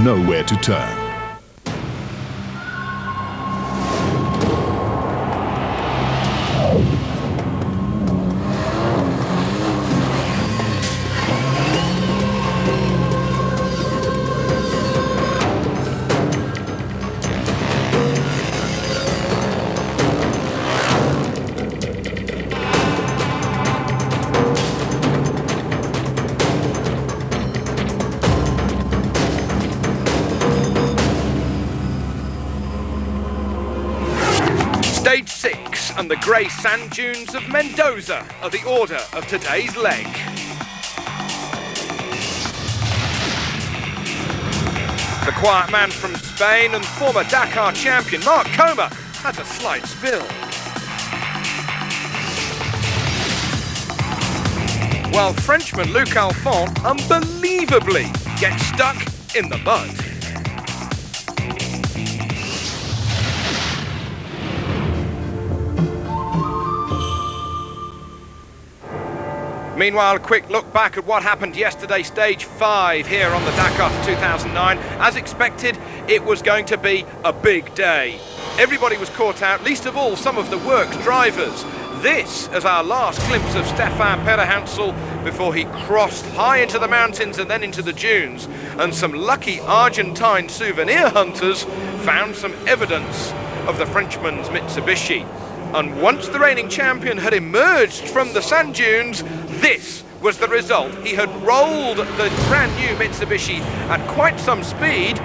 know where to turn. Stage 6 and the grey sand dunes of Mendoza are the order of today's leg. The quiet man from Spain and former Dakar champion Mark Coma has a slight spill. While Frenchman Luc Alphon unbelievably gets stuck in the mud. Meanwhile, a quick look back at what happened yesterday, stage 5 here on the Dakar 2009. As expected, it was going to be a big day. Everybody was caught out, least of all some of the works drivers. This is our last glimpse of Stefan Perhansel before he crossed high into the mountains and then into the dunes. And some lucky Argentine souvenir hunters found some evidence of the Frenchman's Mitsubishi. And once the reigning champion had emerged from the sand dunes, this was the result. He had rolled the brand new Mitsubishi at quite some speed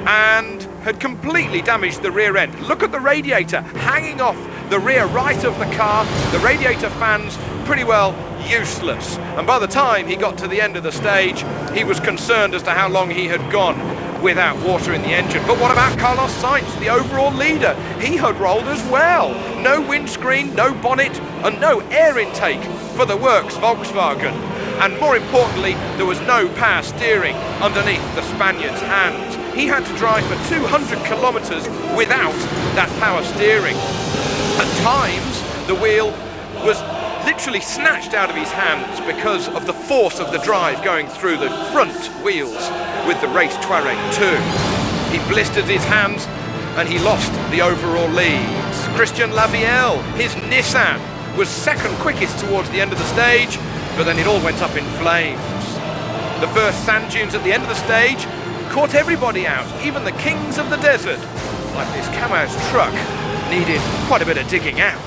and had completely damaged the rear end. Look at the radiator hanging off the rear right of the car. The radiator fans pretty well useless. And by the time he got to the end of the stage, he was concerned as to how long he had gone without water in the engine. But what about Carlos Sainz, the overall leader? He had rolled as well. No windscreen, no bonnet, and no air intake for the works Volkswagen. And more importantly, there was no power steering underneath the Spaniard's hands. He had to drive for 200 kilometres without that power steering. At times, the wheel was literally snatched out of his hands because of the force of the drive going through the front wheels with the race Touareg 2. He blistered his hands and he lost the overall lead. Christian Lavielle, his Nissan, was second quickest towards the end of the stage, but then it all went up in flames. The first sand dunes at the end of the stage caught everybody out, even the kings of the desert, like this Camo's truck, needed quite a bit of digging out.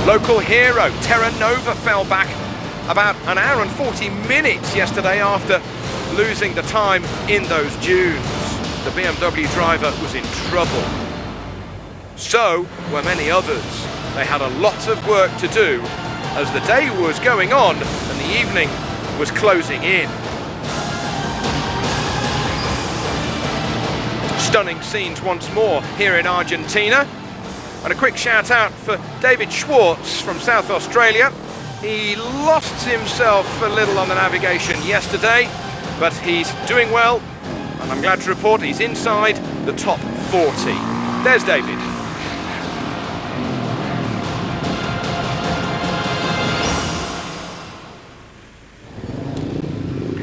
Local hero Terra Nova fell back about an hour and 40 minutes yesterday after losing the time in those dunes. The BMW driver was in trouble. So were many others. They had a lot of work to do as the day was going on and the evening was closing in. Stunning scenes once more here in Argentina. And a quick shout out for David Schwartz from South Australia. He lost himself a little on the navigation yesterday, but he's doing well, and I'm glad to report he's inside the top 40. There's David.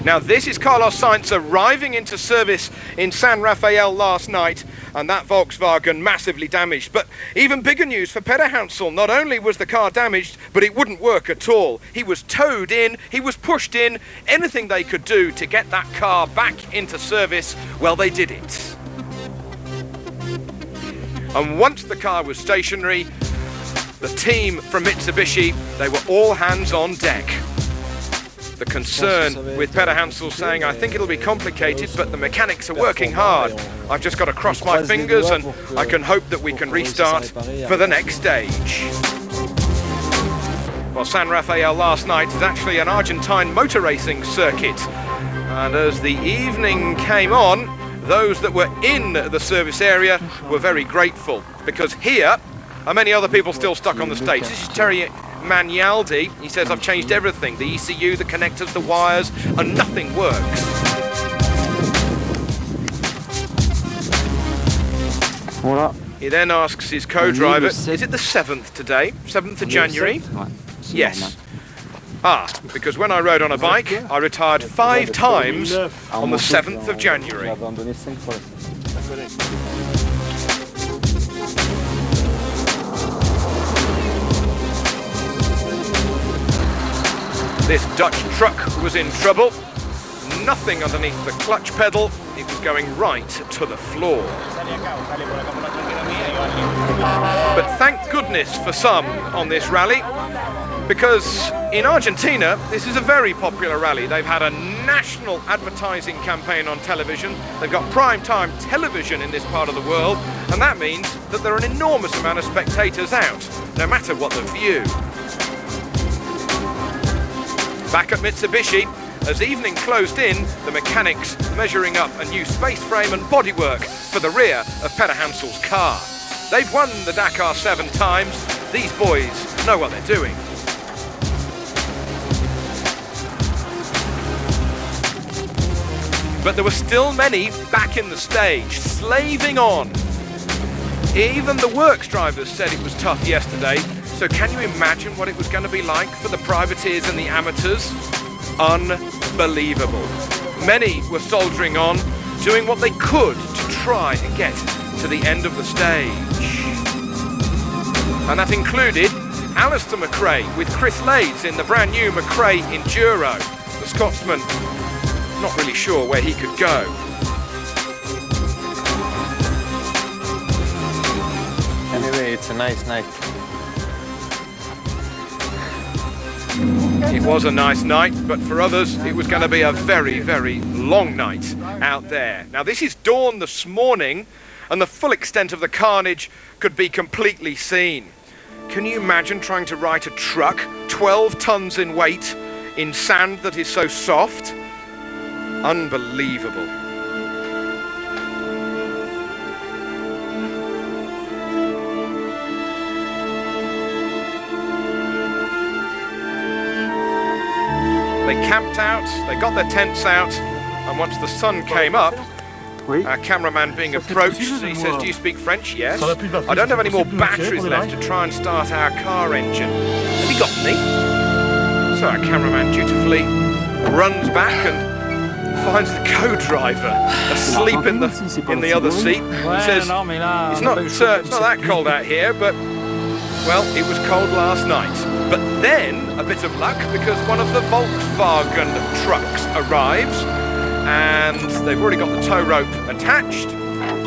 Now this is Carlos Sainz arriving into service in San Rafael last night, and that Volkswagen massively damaged. But even bigger news for Perhansel. Not only was the car damaged, but it wouldn't work at all. He was towed in, he was pushed in, anything they could do to get that car back into service, well, they did it. And once the car was stationary, the team from Mitsubishi, they were all hands on deck. The concern with Perhansel saying, I think it'll be complicated, but the mechanics are working hard. I've just got to cross my fingers and I can hope that we can restart for the next stage. Well, San Rafael last night is actually an Argentine motor racing circuit. And as the evening came on, those that were in the service area were very grateful, because here are many other people still stuck on the stage. This is Terry Magnaldi. He says, I've changed everything, the ECU, the connectors, the wires, and nothing works. He then asks his co-driver, is it the 7th today? 7th of January? Yes. Because when I rode on a bike, I retired 5 times on the 7th of January. This Dutch truck was in trouble. Nothing underneath the clutch pedal. It was going right to the floor. But thank goodness for some on this rally, because in Argentina, this is a very popular rally. They've had a national advertising campaign on television. They've got prime time television in this part of the world, and that means that there are an enormous amount of spectators out, no matter what the view. Back at Mitsubishi, as evening closed in, the mechanics measuring up a new space frame and bodywork for the rear of Peter Hansel's car. They've won the Dakar 7 times. These boys know what they're doing. But there were still many back in the stage, slaving on. Even the works drivers said it was tough yesterday. So can you imagine what it was going to be like for the privateers and the amateurs? Unbelievable. Many were soldiering on, doing what they could to try and get to the end of the stage. And that included Alistair McRae with Chris Lades in the brand new McRae Enduro. The Scotsman, not really sure where he could go. Anyway, it's a nice night. It was a nice night, but for others it was going to be a very, very long night out there. Now this is dawn this morning, and the full extent of the carnage could be completely seen. Can you imagine trying to right a truck 12 tons in weight in sand that is so soft? Unbelievable. They camped out, they got their tents out, and once the sun came up, our cameraman being approached, he says, "Do you speak French?" "Yes." "I don't have any more batteries left to try and start our car engine. Have you got any?" So our cameraman dutifully runs back and finds the co-driver asleep in the other seat. He says, it's not that cold out here, but, well, it was cold last night. But then, a bit of luck, because one of the Volkswagen trucks arrives, and they've already got the tow rope attached.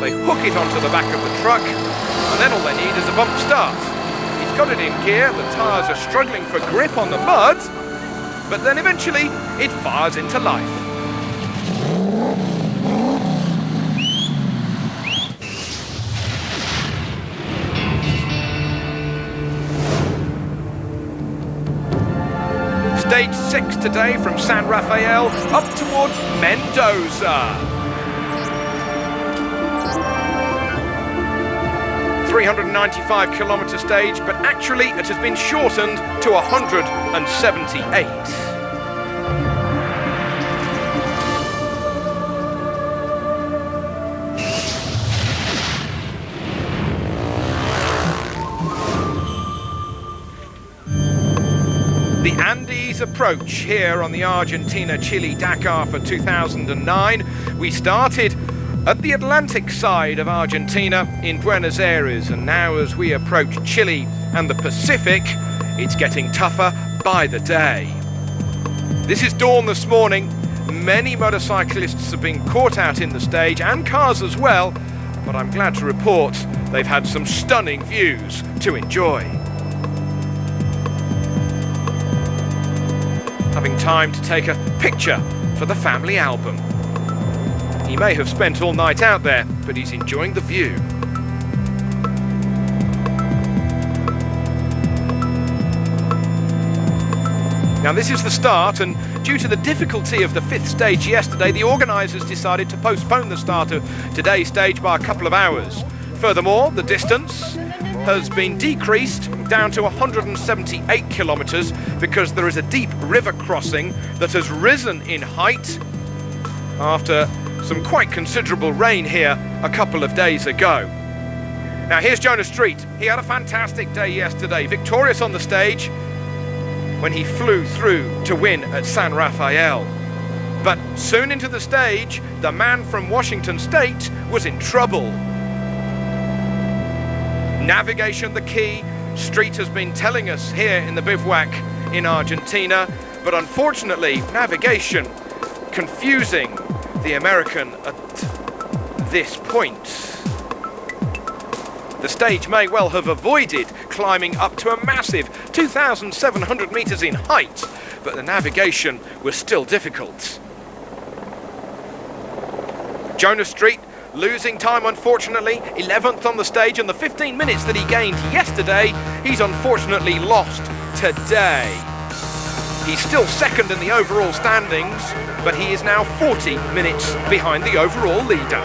They hook it onto the back of the truck, and then all they need is a bump start. He's got it in gear, the tyres are struggling for grip on the mud, but then eventually it fires into life. Stage 6 today from San Rafael up towards Mendoza. 395-kilometre stage, but actually it has been shortened to 178. The Andes approach here on the Argentina-Chile Dakar for 2009. We started at the Atlantic side of Argentina in Buenos Aires, and now as we approach Chile and the Pacific, it's getting tougher by the day. This is dawn this morning. Many motorcyclists have been caught out in the stage, and cars as well, but I'm glad to report they've had some stunning views to enjoy. Having time to take a picture for the family album. He may have spent all night out there, but he's enjoying the view. Now this is the start, and due to the difficulty of the 5th stage yesterday, the organisers decided to postpone the start of today's stage by a couple of hours. Furthermore, the distance has been decreased down to 178 kilometres because there is a deep river crossing that has risen in height after some quite considerable rain here a couple of days ago. Now here's Jonas Street. He had a fantastic day yesterday, victorious on the stage, when he flew through to win at San Rafael. But soon into the stage, the man from Washington State was in trouble. Navigation the key, Street has been telling us here in the bivouac in Argentina, but unfortunately, navigation confusing the American at this point. The stage may well have avoided climbing up to a massive 2,700 metres in height, but the navigation was still difficult. Jonas Street losing time, unfortunately, 11th on the stage, and the 15 minutes that he gained yesterday, he's unfortunately lost today. He's still second in the overall standings, but he is now 40 minutes behind the overall leader.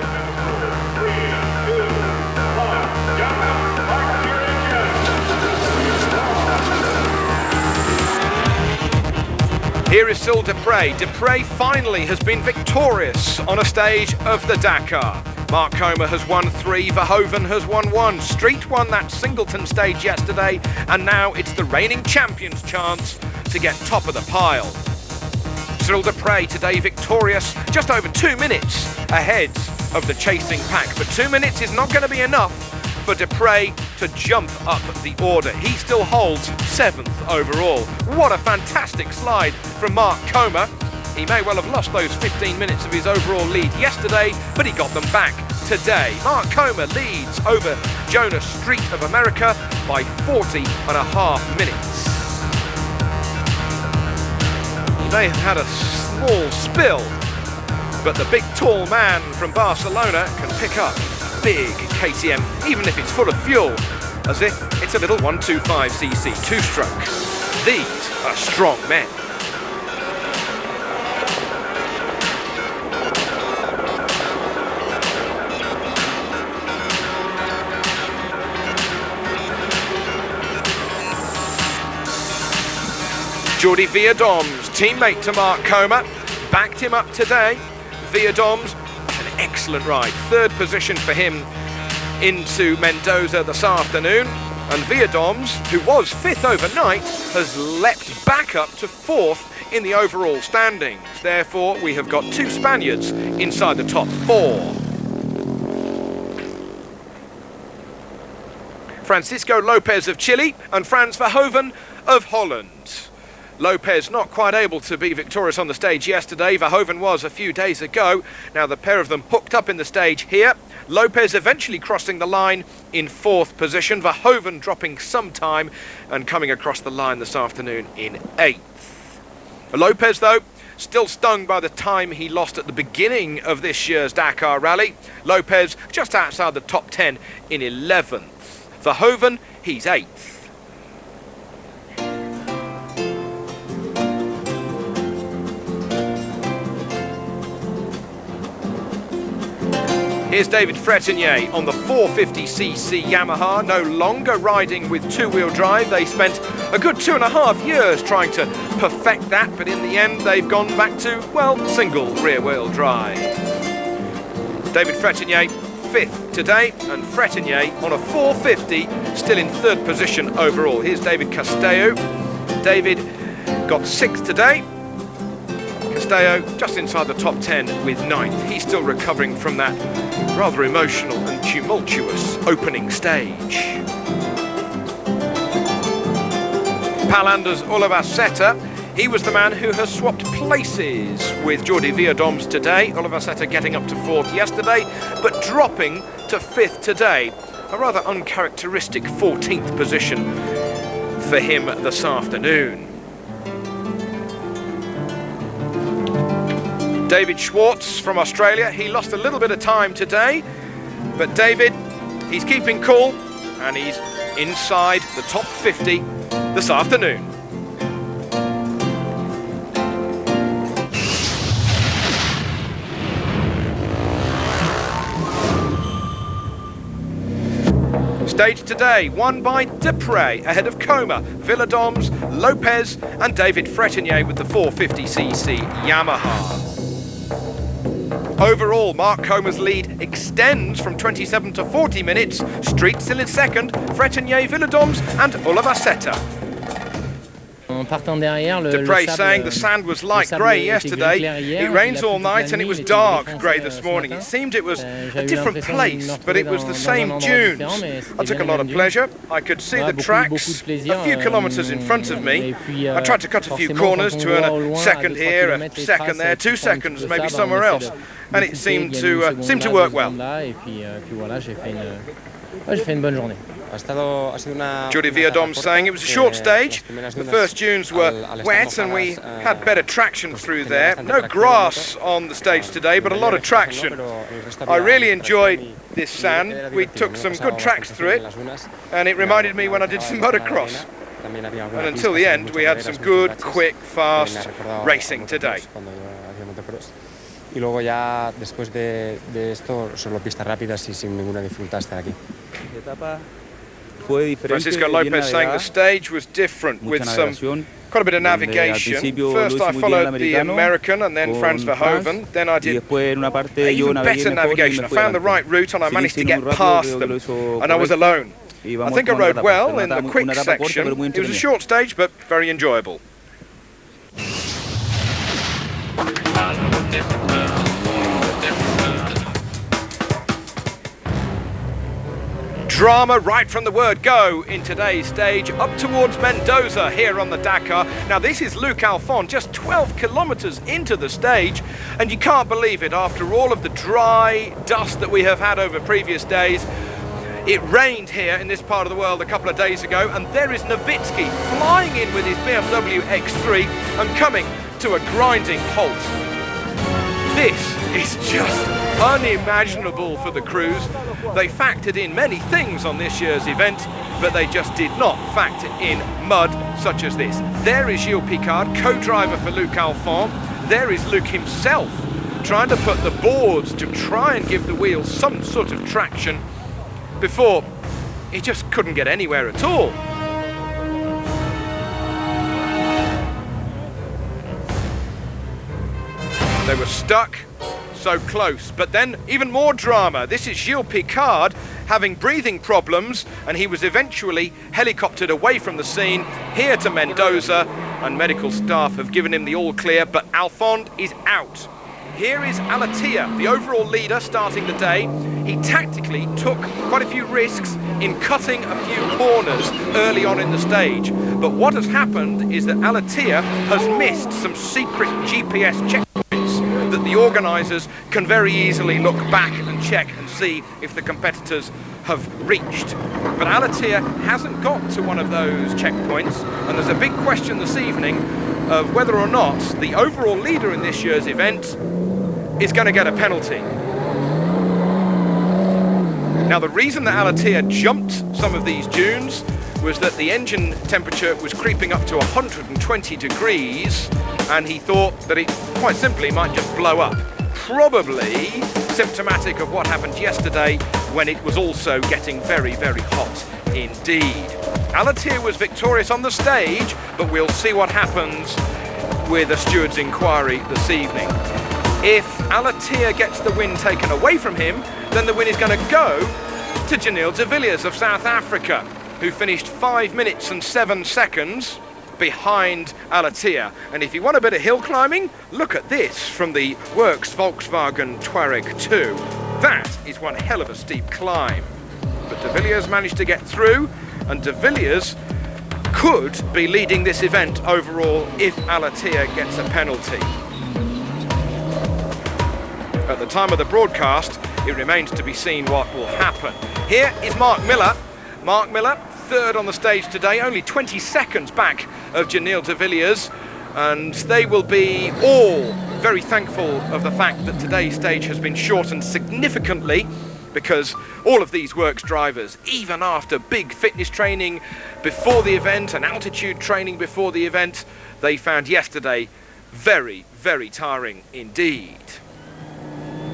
Here is Cyril Dupre. Dupre finally has been victorious on a stage of the Dakar. Mark Comer has won 3, Verhoeven has won 1. Street won that Singleton stage yesterday, and now it's the reigning champion's chance to get top of the pile. Cyril Dupre today victorious, just over 2 minutes ahead of the chasing pack. But 2 minutes is not going to be enough for Dupre to jump up the order. He still holds 7th overall. What a fantastic slide from Mark Comer. He may well have lost those 15 minutes of his overall lead yesterday, but he got them back today. Mark Comer leads over Jonas Street of America by 40.5 minutes. He may have had a small spill, but the big tall man from Barcelona can pick up a big KTM, even if it's full of fuel, as if it's a little 125cc two-stroke. These are strong men. Jordi Villadoms, teammate to Mark Comer, backed him up today. Villadoms, an excellent ride. 3rd position for him into Mendoza this afternoon. And Villadoms, who was 5th overnight, has leapt back up to 4th in the overall standings. Therefore, we have got 2 Spaniards inside the top 4. Francisco Lopez of Chile and Frans Verhoeven of Holland. Lopez not quite able to be victorious on the stage yesterday. Verhoeven was a few days ago. Now the pair of them hooked up in the stage here. Lopez eventually crossing the line in 4th position. Verhoeven dropping some time and coming across the line this afternoon in 8th. Lopez, though, still stung by the time he lost at the beginning of this year's Dakar Rally. Lopez just outside the top 10 in 11th. Verhoeven, he's 8th. Here's David Fretenier on the 450cc Yamaha, no longer riding with 2-wheel drive. They spent a good 2.5 years trying to perfect that, but in the end they've gone back to, well, single rear-wheel drive. David Fretenier 5th today, and Fretenier on a 450, still in 3rd position overall. Here's David Castello. David got 6th today. Castello just inside the top 10 with 9th. He's still recovering from that rather emotional and tumultuous opening stage. Palander's Olivaceta, he was the man who has swapped places with Jordi Villadoms today. Olivaceta getting up to 4th yesterday, but dropping to 5th today. A rather uncharacteristic 14th position for him this afternoon. David Schwartz from Australia, he lost a little bit of time today, but David, he's keeping cool and he's inside the top 50 this afternoon. Stage today won by Dupre ahead of Comer, Villadoms, Lopez and David Fretenier with the 450cc Yamaha. Overall, Mark Comer's lead extends from 27 to 40 minutes. Street still in 2nd, Fretenier, Villadoms and Olivaceta. Dupre saying the sand was light grey yesterday. It rains all night and it was dark grey this morning. It seemed it was a different place, but it was the same dunes. I took a lot of pleasure. I could see the tracks a few kilometres in front of me. I tried to cut a few corners to earn a second here, a second there, 2 seconds maybe somewhere else, and it seemed to work well. Jordi Viadom saying it was a short stage. The first dunes were wet and we had better traction through there. No grass on the stage today, but a lot of traction. I really enjoyed this sand. We took some good tracks through it, and it reminded me when I did some motocross. And until the end, we had some good, quick, fast racing today. Y luego ya después de esto solo pistas rápidas y sin ninguna dificultad estar aquí. Francisco Lopez saying the stage was different with quite a bit of navigation. First I followed the American and then Frans Verhoeven. Then I did even better navigation. I found the right route and I managed to get past them. And I was alone. I think I rode well in the quick section. It was a short stage but very enjoyable. Drama right from the word go in today's stage, up towards Mendoza here on the Dakar. Now this is Luc Alphonse, just 12 kilometres into the stage, and you can't believe it, after all of the dry dust that we have had over previous days. It rained here in this part of the world a couple of days ago, and there is Nowitzki flying in with his BMW X3 and coming to a grinding halt. This is just unimaginable for the crews. They factored in many things on this year's event, but they just did not factor in mud such as this. There is Gilles Picard, co-driver for Luc Alphonse. There is Luc himself, trying to put the boards to try and give the wheels some sort of traction before he just couldn't get anywhere at all. They were stuck, so close, but then even more drama. This is Gilles Picard having breathing problems, and he was eventually helicoptered away from the scene here to Mendoza, and medical staff have given him the all clear, but Alphonse is out. Here is Alatia, the overall leader starting the day. He tactically took quite a few risks in cutting a few corners early on in the stage. But what has happened is that Alatia has missed some secret GPS checkpoints that the organisers can very easily look back and check and see if the competitors have reached. But Alatia hasn't got to one of those checkpoints, and there's a big question this evening of whether or not the overall leader in this year's event is going to get a penalty. Now the reason that Alatia jumped some of these dunes was that the engine temperature was creeping up to 120 degrees, and he thought that it quite simply might just blow up. Probably symptomatic of what happened yesterday when it was also getting very, very hot indeed. Alatia was victorious on the stage, but we'll see what happens with a steward's inquiry this evening. If Alatia gets the win taken away from him, then the win is going to go to Janil de Villiers of South Africa, who finished 5 minutes and 7 seconds behind Alatia. And if you want a bit of hill climbing, look at this from the Works Volkswagen Touareg 2. That is one hell of a steep climb. But de Villiers managed to get through, and de Villiers could be leading this event overall if Alatia gets a penalty. At the time of the broadcast, it remains to be seen what will happen. Here is Mark Miller. Mark Miller, third on the stage today, only 20 seconds back of Janil de Villiers, and they will be all very thankful of the fact that today's stage has been shortened significantly, because all of these Works drivers, even after big fitness training before the event and altitude training before the event, they found yesterday very, very tiring indeed.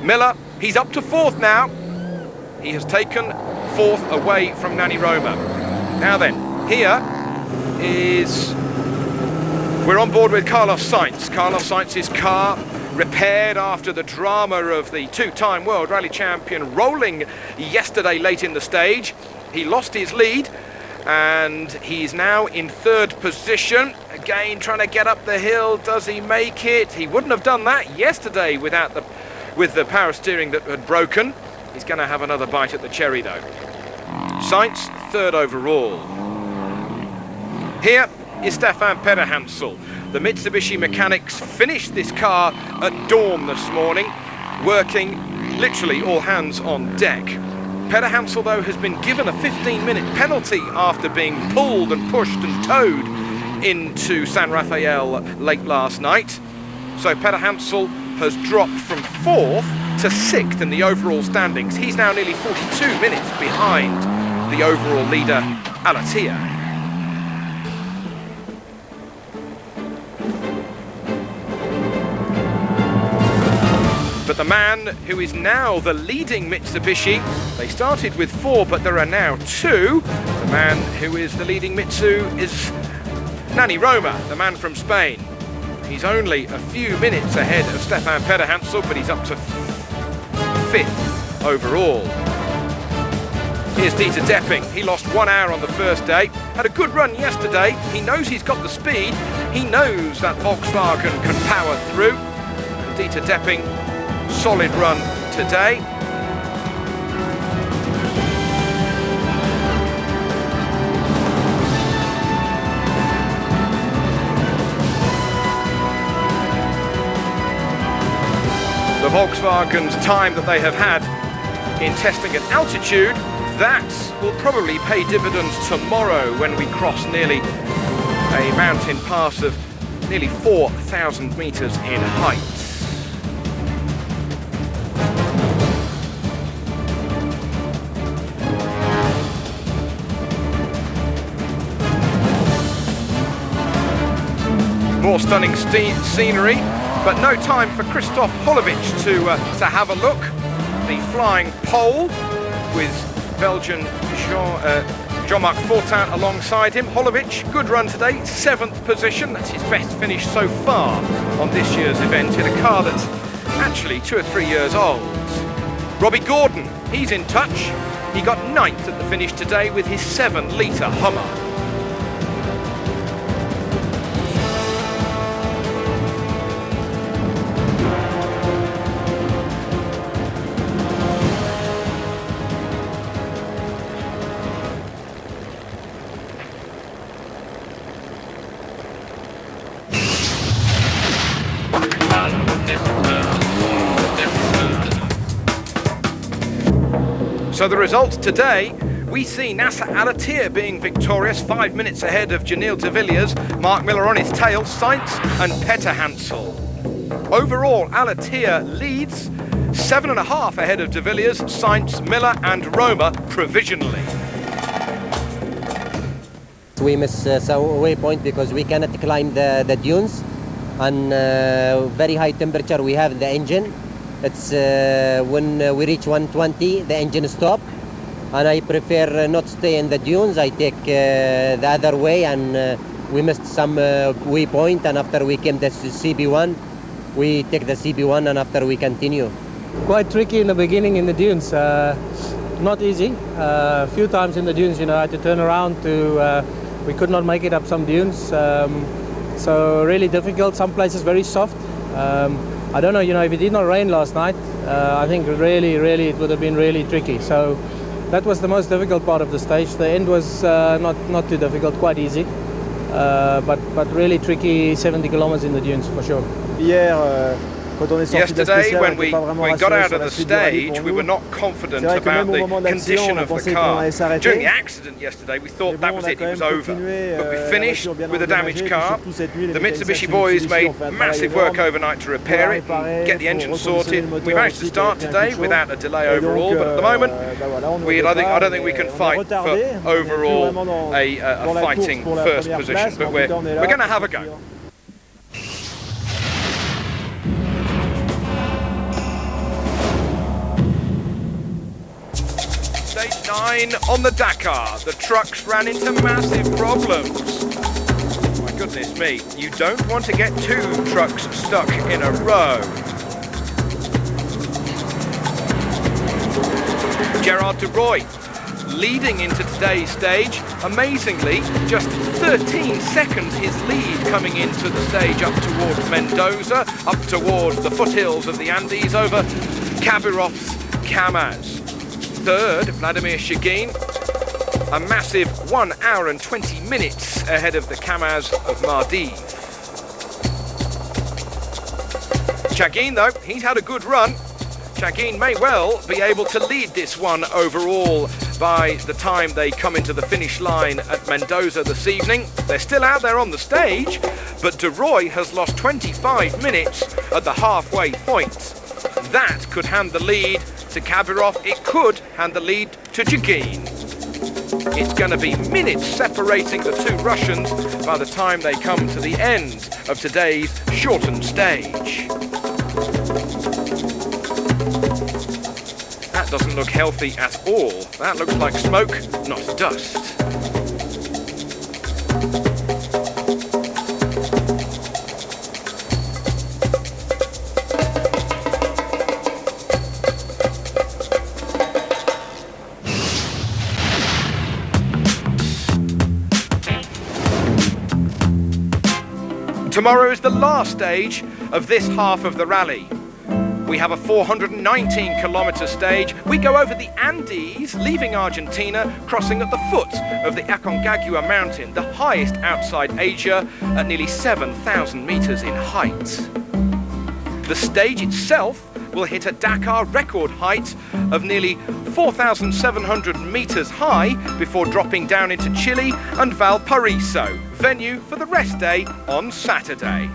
Miller, he's up to fourth now. He has taken fourth away from Nani Roma. Now then, here is... we're on board with Carlos Sainz. Carlos Sainz's car repaired after the drama of the two-time World Rally Champion rolling yesterday late in the stage. He lost his lead, and he's now in third position. again, trying to get up the hill. Does he make it? He wouldn't have done that yesterday with the power steering that had broken. He's going to have another bite at the cherry, though. Sainz, third overall. Here is Stefan Pederhansel. The Mitsubishi mechanics finished this car at dawn this morning, working literally all hands on deck. Pederhansel, though, has been given a 15-minute penalty after being pulled and pushed and towed into San Rafael late last night. So Pederhansel has dropped from 4th to 6th in the overall standings. He's now nearly 42 minutes behind the overall leader, Alatia. But the man who is now the leading Mitsubishi, they started with 4, but there are now 2. The man who is the leading Mitsu is Nani Roma, the man from Spain. He's only a few minutes ahead of Stefan Pederhansel, but he's up to 5th overall. Here's Dieter Depping. He lost 1 hour on the first day, had a good run yesterday. He knows he's got the speed. He knows that Volkswagen can power through. And Dieter Depping, solid run today. The Volkswagen's time that they have had in testing at altitude, that will probably pay dividends tomorrow when we cross nearly a mountain pass of nearly 4,000 meters in height. More stunning scenery, but no time for Christoph Holovic to have a look. The flying pole with Belgian Jean-Marc Fortin alongside him. Holovic, good run today, 7th position. That's his best finish so far on this year's event in a car that's actually 2 or 3 years old. Robbie Gordon, he's in touch. He got 9th at the finish today with his 7-litre Hummer. So the results today, we see Nasser Al-Attiyah being victorious, 5 minutes ahead of Janil de Villiers, Mark Miller on his tail, Sainz and Pederhansel. Overall, Al-Attiyah leads 7.5 ahead of de Villiers, Sainz, Miller and Roma provisionally. We miss some waypoint because we cannot climb the dunes, and very high temperature we have in the engine. It's when we reach 120, the engine stop, and I prefer not stay in the dunes. I take the other way, and we missed some waypoint, and after we came to CB1, we take the CB1, and after we continue. Quite tricky in the beginning in the dunes, not easy. A few times in the dunes, I had to turn around we could not make it up some dunes, so really difficult. Some places very soft. I don't know, if it did not rain last night, I think really it would have been really tricky. So that was the most difficult part of the stage. The end was not too difficult, quite easy, but really tricky 70 kilometers in the dunes for sure. Yesterday, when we got out of the stage, we were not confident about the condition of the car. During the accident yesterday, we thought that was it was over. But we finished with a damaged car. The Mitsubishi boys made massive work overnight to repair it and get the engine sorted. We managed to start today without a delay overall, but at the moment, I don't think we can fight for overall a fighting first position, but we're going to have a go. Stage 9 on the Dakar. The trucks ran into massive problems. My goodness me, you don't want to get 2 trucks stuck in a row. Gerard de Roy leading into today's stage. Amazingly, just 13 seconds his lead coming into the stage up towards Mendoza, up towards the foothills of the Andes over Kabirov's Kamaz. Third, Vladimir Shagin, a massive 1 hour and 20 minutes ahead of the Kamaz of Maldives. Shagin, though, he's had a good run. Shagin may well be able to lead this one overall by the time they come into the finish line at Mendoza this evening. They're still out there on the stage, but De Roy has lost 25 minutes at the halfway point. That could hand the lead to Kabirov. It could hand the lead to Shagin. It's going to be minutes separating the two Russians by the time they come to the end of today's shortened stage. That doesn't look healthy at all. That looks like smoke, not dust. Tomorrow is the last stage of this half of the rally. We have a 419-kilometre stage. We go over the Andes, leaving Argentina, crossing at the foot of the Aconcagua mountain, the highest outside Asia, at nearly 7,000 metres in height. The stage itself will hit a Dakar record height of nearly 4,700 metres high before dropping down into Chile and Valparaiso, venue for the rest day on Saturday.